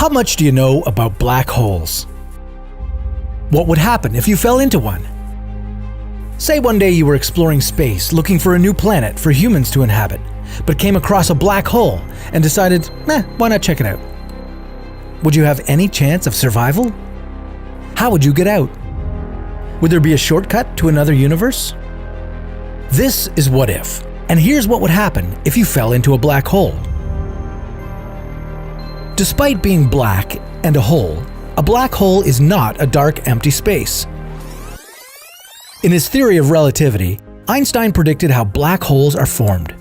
How much do you know about black holes? What would happen if you fell into one? Say one day you were exploring space looking for a new planet for humans to inhabit, but came across a black hole and decided, why not check it out? Would you have any chance of survival? How would you get out? Would there be a shortcut to another universe? This is What If, and here's what would happen if you fell into a black hole. Despite being black and a hole, a black hole is not a dark, empty space. In his theory of relativity, Einstein predicted how black holes are formed.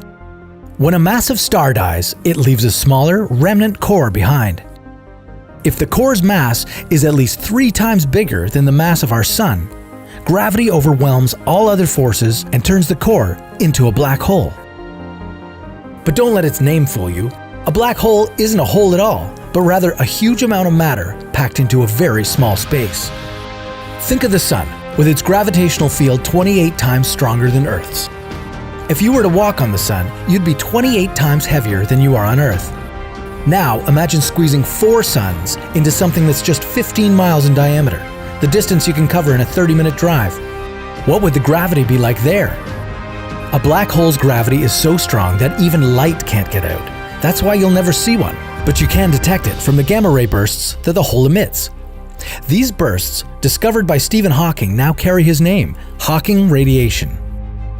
When a massive star dies, it leaves a smaller, remnant core behind. If the core's mass is at least 3 times bigger than the mass of our Sun, gravity overwhelms all other forces and turns the core into a black hole. But don't let its name fool you. A black hole isn't a hole at all, but rather a huge amount of matter packed into a very small space. Think of the Sun, with its gravitational field 28 times stronger than Earth's. If you were to walk on the Sun, you'd be 28 times heavier than you are on Earth. Now imagine squeezing 4 suns into something that's just 15 miles in diameter, the distance you can cover in a 30-minute drive. What would the gravity be like there? A black hole's gravity is so strong that even light can't get out. That's why you'll never see one, but you can detect it from the gamma ray bursts that the hole emits. These bursts, discovered by Stephen Hawking, now carry his name, Hawking radiation.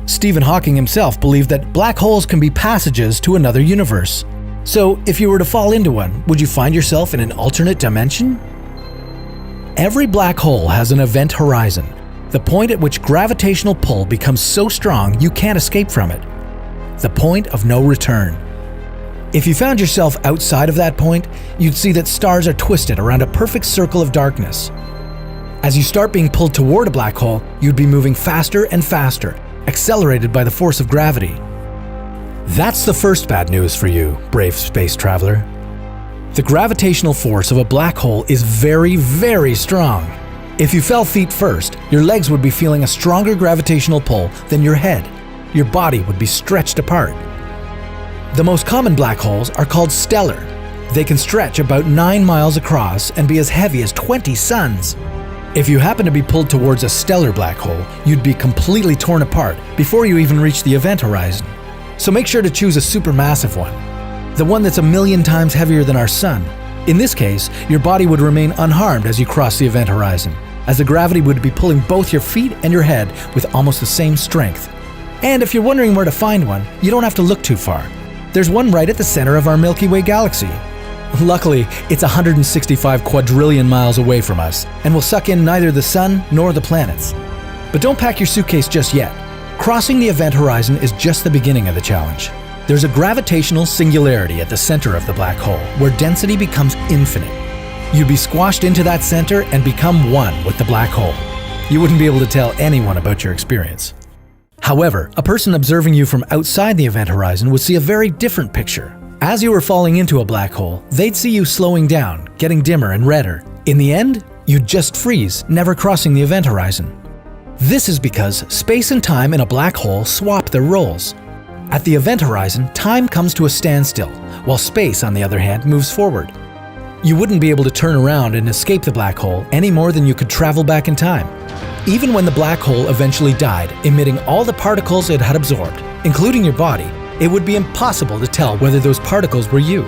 Stephen Hawking himself believed that black holes can be passages to another universe. So, if you were to fall into one, would you find yourself in an alternate dimension? Every black hole has an event horizon, the point at which gravitational pull becomes so strong you can't escape from it. The point of no return. If you found yourself outside of that point, you'd see that stars are twisted around a perfect circle of darkness. As you start being pulled toward a black hole, you'd be moving faster and faster, accelerated by the force of gravity. That's the first bad news for you, brave space traveler. The gravitational force of a black hole is very, very strong. If you fell feet first, your legs would be feeling a stronger gravitational pull than your head. Your body would be stretched apart. The most common black holes are called stellar. They can stretch about 9 miles across and be as heavy as 20 suns. If you happen to be pulled towards a stellar black hole, you'd be completely torn apart before you even reach the event horizon. So make sure to choose a supermassive one, the one that's 1,000,000 times heavier than our Sun. In this case, your body would remain unharmed as you cross the event horizon, as the gravity would be pulling both your feet and your head with almost the same strength. And if you're wondering where to find one, you don't have to look too far. There's one right at the center of our Milky Way galaxy. Luckily, it's 165 quadrillion miles away from us, and will suck in neither the Sun nor the planets. But don't pack your suitcase just yet. Crossing the event horizon is just the beginning of the challenge. There's a gravitational singularity at the center of the black hole, where density becomes infinite. You'd be squashed into that center and become one with the black hole. You wouldn't be able to tell anyone about your experience. However, a person observing you from outside the event horizon would see a very different picture. As you were falling into a black hole, they'd see you slowing down, getting dimmer and redder. In the end, you'd just freeze, never crossing the event horizon. This is because space and time in a black hole swap their roles. At the event horizon, time comes to a standstill, while space, on the other hand, moves forward. You wouldn't be able to turn around and escape the black hole any more than you could travel back in time. Even when the black hole eventually died, emitting all the particles it had absorbed, including your body, it would be impossible to tell whether those particles were you.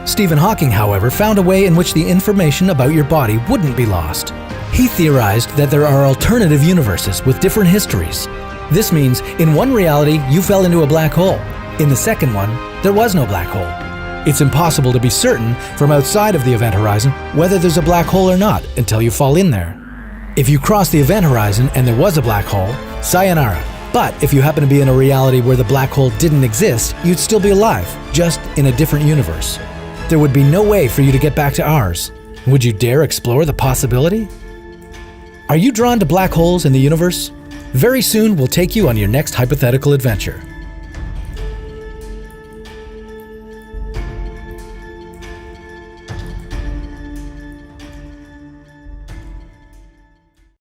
Stephen Hawking, however, found a way in which the information about your body wouldn't be lost. He theorized that there are alternative universes with different histories. This means, in one reality, you fell into a black hole. In the second one, there was no black hole. It's impossible to be certain from outside of the event horizon whether there's a black hole or not until you fall in there. If you cross the event horizon and there was a black hole, sayonara. But if you happen to be in a reality where the black hole didn't exist, you'd still be alive, just in a different universe. There would be no way for you to get back to ours. Would you dare explore the possibility? Are you drawn to black holes in the universe? Very soon we'll take you on your next hypothetical adventure.